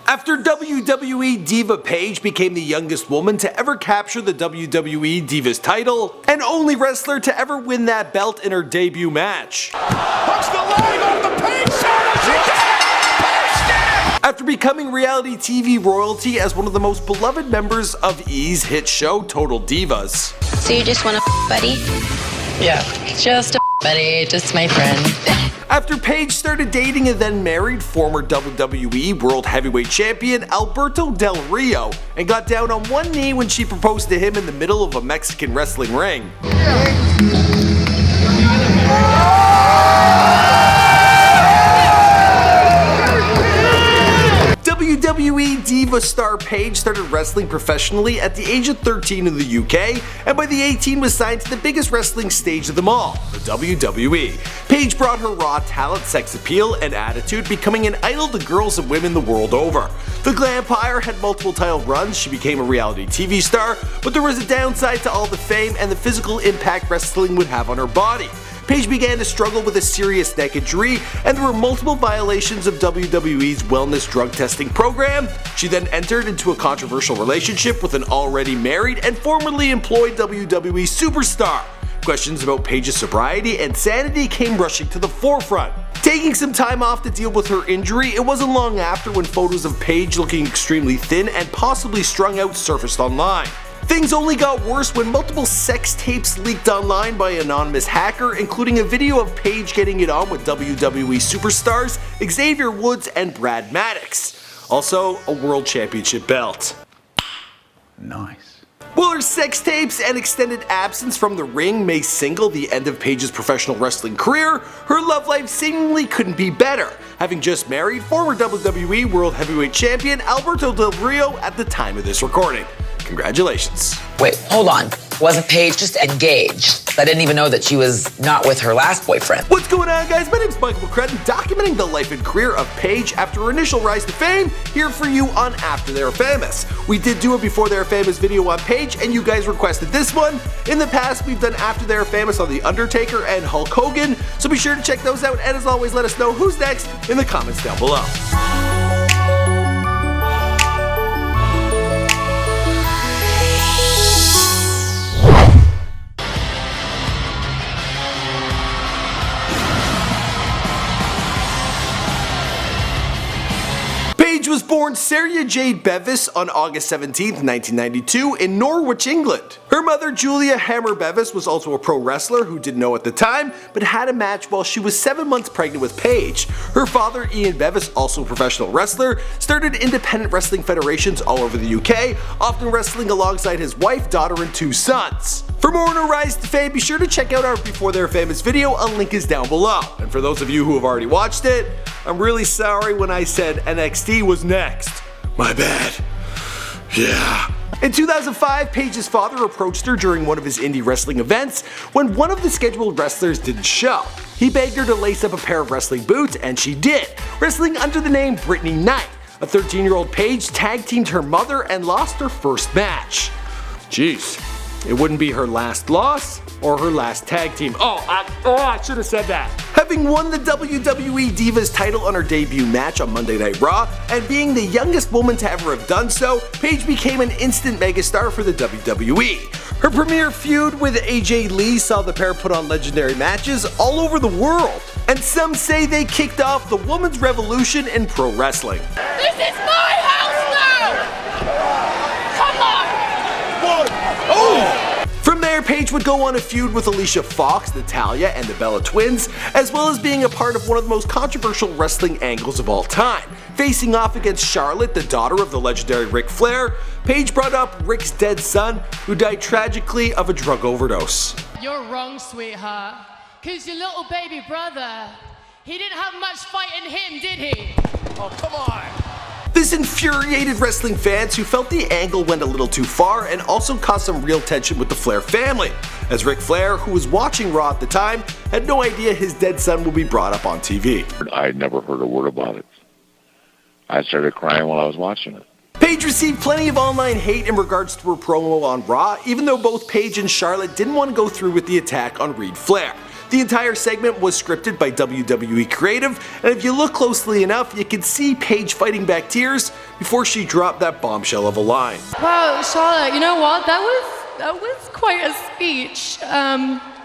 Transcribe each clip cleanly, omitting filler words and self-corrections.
After WWE Diva Paige became the youngest woman to ever capture the WWE Divas title, and only wrestler to ever win that belt in her debut match. Hooks the leg off the Paige shoulder, she did it! Paige did it! After becoming reality TV royalty as one of the most beloved members of E's hit show Total Divas. So you just want a buddy? Yeah, just a buddy, just my friend. After Paige started dating and then married former WWE World Heavyweight Champion Alberto Del Rio and got down on one knee when she proposed to him in the middle of a Mexican wrestling ring. WWE Diva star Paige started wrestling professionally at the age of 13 in the UK, and by the 18 was signed to the biggest wrestling stage of them all, the WWE. Paige brought her raw talent, sex appeal, and attitude, becoming an idol to girls and women the world over. The Glampire had multiple title runs, she became a reality TV star, but there was a downside to all the fame and the physical impact wrestling would have on her body. Paige began to struggle with a serious neck injury, and there were multiple violations of WWE's wellness drug testing program. She then entered into a controversial relationship with an already married and formerly employed WWE superstar. Questions about Paige's sobriety and sanity came rushing to the forefront. Taking some time off to deal with her injury, it wasn't long after when photos of Paige looking extremely thin and possibly strung out surfaced online. Things only got worse when multiple sex tapes leaked online by an anonymous hacker, including a video of Paige getting it on with WWE superstars Xavier Woods and Brad Maddox. Also, a World Championship belt. Nice. While her sex tapes and extended absence from the ring may signal the end of Paige's professional wrestling career, her love life seemingly couldn't be better, having just married former WWE World Heavyweight Champion Alberto Del Rio at the time of this recording. Congratulations. Wait, hold on. Wasn't Paige just engaged? I didn't even know that she was not with her last boyfriend. What's going on, guys? My name's Michael McCrudden, documenting the life and career of Paige after her initial rise to fame, here for you on After They're Famous. We did do a Before They're Famous video on Paige, and you guys requested this one. In the past, we've done After They're Famous on The Undertaker and Hulk Hogan, so be sure to check those out, and as always, let us know who's next in the comments down below. Paige was born Saraya-Jade Bevis on August 17, 1992 in Norwich, England. Her mother Julia Hammer Bevis was also a pro wrestler who didn't know at the time, but had a match while she was 7 months pregnant with Paige. Her father Ian Bevis, also a professional wrestler, started independent wrestling federations all over the UK, often wrestling alongside his wife, daughter, and 2 sons. For more on her rise to fame, be sure to check out our Before They're Famous video, a link is down below. And for those of you who have already watched it, I'm really sorry when I said NXT was next. My bad. Yeah. In 2005, Paige's father approached her during one of his indie wrestling events when one of the scheduled wrestlers didn't show. He begged her to lace up a pair of wrestling boots, and she did, wrestling under the name Brittany Knight. A 13-year-old Paige tag-teamed her mother and lost her first match. Jeez, it wouldn't be her last loss or her last tag team. I should have said that. Having won the WWE Divas title on her debut match on Monday Night Raw, and being the youngest woman to ever have done so, Paige became an instant megastar for the WWE. Her premier feud with AJ Lee saw the pair put on legendary matches all over the world, and some say they kicked off the women's revolution in pro wrestling. This is my house now! Come on! Oh! From there, Paige would go on a feud with Alicia Fox, Natalya, and the Bella Twins, as well as being a part of one of the most controversial wrestling angles of all time. Facing off against Charlotte, the daughter of the legendary Ric Flair, Paige brought up Ric's dead son, who died tragically of a drug overdose. You're wrong, sweetheart. Cause your little baby brother, he didn't have much fight in him, did he? Oh, come on. This infuriated wrestling fans who felt the angle went a little too far and also caused some real tension with the Flair family, as Ric Flair, who was watching Raw at the time, had no idea his dead son would be brought up on TV. I had never heard a word about it. I started crying while I was watching it. Paige received plenty of online hate in regards to her promo on Raw, even though both Paige and Charlotte didn't want to go through with the attack on Reed Flair. The entire segment was scripted by WWE Creative, and if you look closely enough, you can see Paige fighting back tears before she dropped that bombshell of a line. Wow, Charlotte, you know what? That was quite a speech.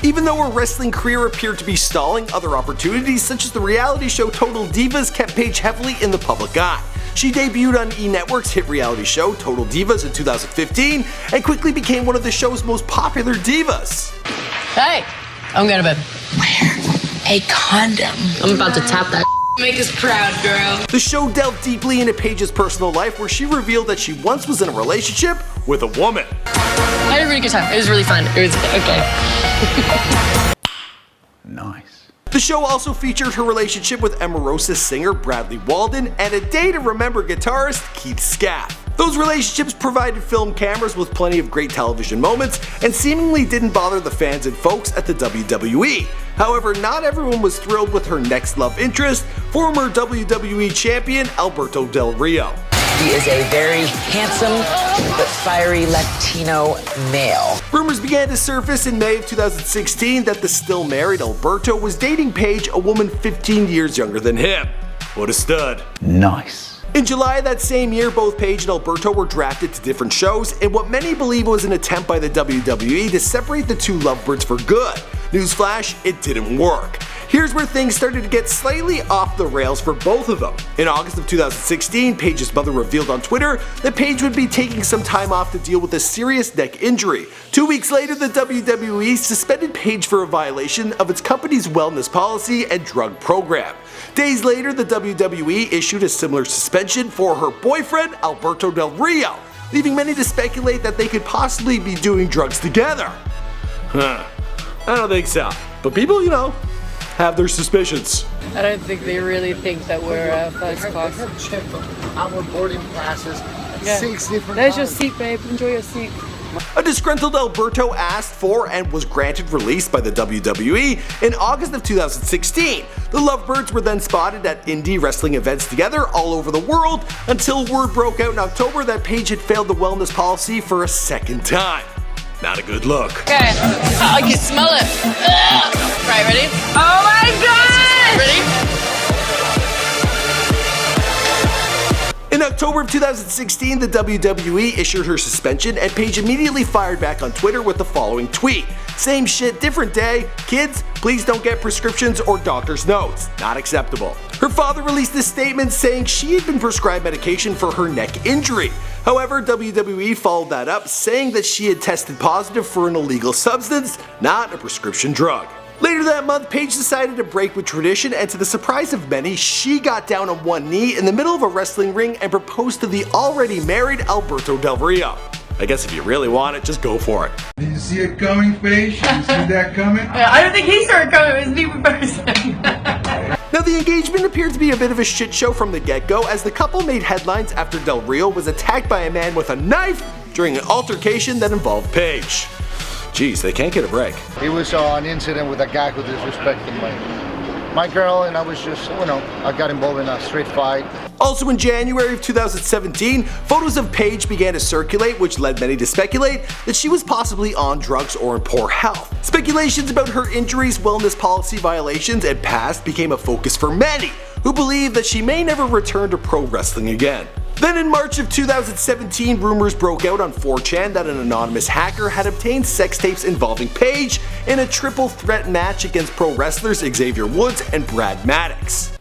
Even though her wrestling career appeared to be stalling, other opportunities such as the reality show Total Divas kept Paige heavily in the public eye. She debuted on E! Network's hit reality show Total Divas in 2015 and quickly became one of the show's most popular divas. Hey, I'm gonna wear a condom. I'm about to tap that. Make us proud, girl. The show delved deeply into Paige's personal life, where she revealed that she once was in a relationship with a woman. I had a really good time. It was really fun. It was okay. Nice. The show also featured her relationship with Emarosa singer Bradley Walden and a day to remember guitarist Keith Scaff. Those relationships provided film cameras with plenty of great television moments and seemingly didn't bother the fans and folks at the WWE. However, not everyone was thrilled with her next love interest, former WWE champion Alberto Del Rio. He is a very handsome but fiery Latino male. Rumors began to surface in May of 2016 that the still married Alberto was dating Paige, a woman 15 years younger than him. What a stud. Nice. In July of that same year, both Paige and Alberto were drafted to different shows in what many believe was an attempt by the WWE to separate the two lovebirds for good. Newsflash, it didn't work. Here's where things started to get slightly off the rails for both of them. In August of 2016, Paige's mother revealed on Twitter that Paige would be taking some time off to deal with a serious neck injury. 2 weeks later, the WWE suspended Paige for a violation of its company's wellness policy and drug program. Days later, the WWE issued a similar suspension for her boyfriend, Alberto Del Rio, leaving many to speculate that they could possibly be doing drugs together. I don't think so. But people, have their suspicions. I don't think they really think that we're first class. Our boarding classes, 6 different There's your seat, babe. Enjoy your seat. A disgruntled Alberto asked for and was granted release by the WWE in August of 2016. The Lovebirds were then spotted at indie wrestling events together all over the world until word broke out in October that Paige had failed the wellness policy for a second time. Not a good look. Okay, I can smell it. Ugh. Right, ready? Oh my god! Ready? In October of 2016, the WWE issued her suspension, and Paige immediately fired back on Twitter with the following tweet. Same shit, different day. Kids, please don't get prescriptions or doctor's notes. Not acceptable. Her father released a statement saying she had been prescribed medication for her neck injury. However, WWE followed that up, saying that she had tested positive for an illegal substance, not a prescription drug. Later that month, Paige decided to break with tradition, and to the surprise of many, she got down on one knee in the middle of a wrestling ring and proposed to the already married Alberto Del Rio. I guess if you really want it, just go for it. Did you see it coming, Paige? Did you see that coming? I don't think he saw it coming. It was me proposing. Now, the engagement appeared to be a bit of a shit show from the get-go, as the couple made headlines after Del Rio was attacked by a man with a knife during an altercation that involved Paige. Jeez, they can't get a break. It was an incident with a guy who disrespected my girl, and I was just, I got involved in a street fight. Also in January of 2017, photos of Paige began to circulate, which led many to speculate that she was possibly on drugs or in poor health. Speculations about her injuries, wellness policy violations, and past became a focus for many, who believe that she may never return to pro wrestling again. Then in March of 2017, rumors broke out on 4chan that an anonymous hacker had obtained sex tapes involving Paige in a triple threat match against pro wrestlers Xavier Woods and Brad Maddox.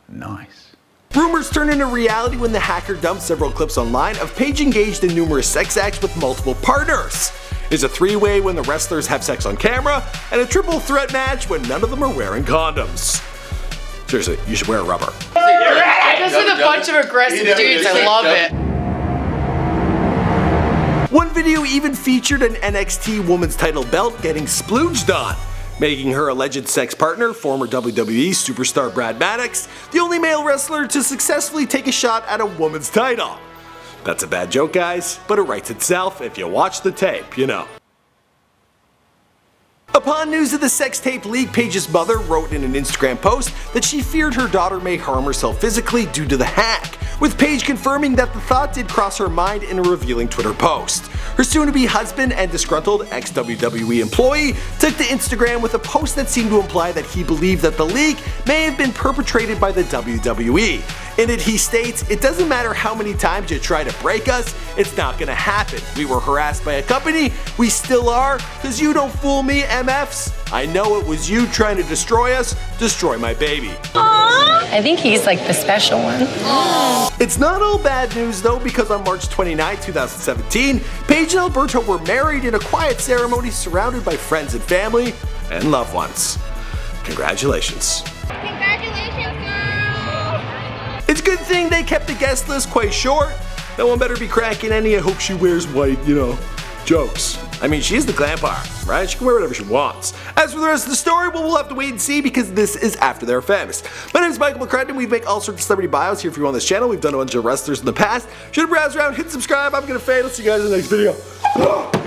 Nice. Rumors turned into reality when the hacker dumped several clips online of Paige engaged in numerous sex acts with multiple partners. It's a three-way when the wrestlers have sex on camera, and a triple threat match when none of them are wearing condoms. Seriously, you should wear a rubber. Just with a bunch of aggressive dudes, I love it. One video even featured an NXT Women's Title belt getting splooged on, making her alleged sex partner, former WWE superstar Brad Maddox, the only male wrestler to successfully take a shot at a woman's title. That's a bad joke, guys, but it writes itself if you watch the tape, Upon news of the sex tape leak, Paige's mother wrote in an Instagram post that she feared her daughter may harm herself physically due to the hack, with Paige confirming that the thought did cross her mind in a revealing Twitter post. Her soon-to-be husband and disgruntled ex-WWE employee took to Instagram with a post that seemed to imply that he believed that the leak may have been perpetrated by the WWE. In it, he states, "It doesn't matter how many times you try to break us, it's not gonna happen. We were harassed by a company, we still are, cause you don't fool me, MFs. I know it was you trying to destroy us, destroy my baby." I think he's like the special one. It's not all bad news though, because on March 29, 2017, Paige and Alberto were married in a quiet ceremony surrounded by friends and family and loved ones. Congratulations. Congratulations, girl! It's a good thing they kept the guest list quite short. No one better be cracking any "I hope she wears white," jokes. I mean, she's the Glampire, right? She can wear whatever she wants. As for the rest of the story, well, we'll have to wait and see because this is after they're famous. My name is Michael McCrendon. We make all sorts of celebrity bios here for you on this channel. We've done a bunch of wrestlers in the past. Should have browsed around, hit subscribe. I'm gonna fade. I'll see you guys in the next video.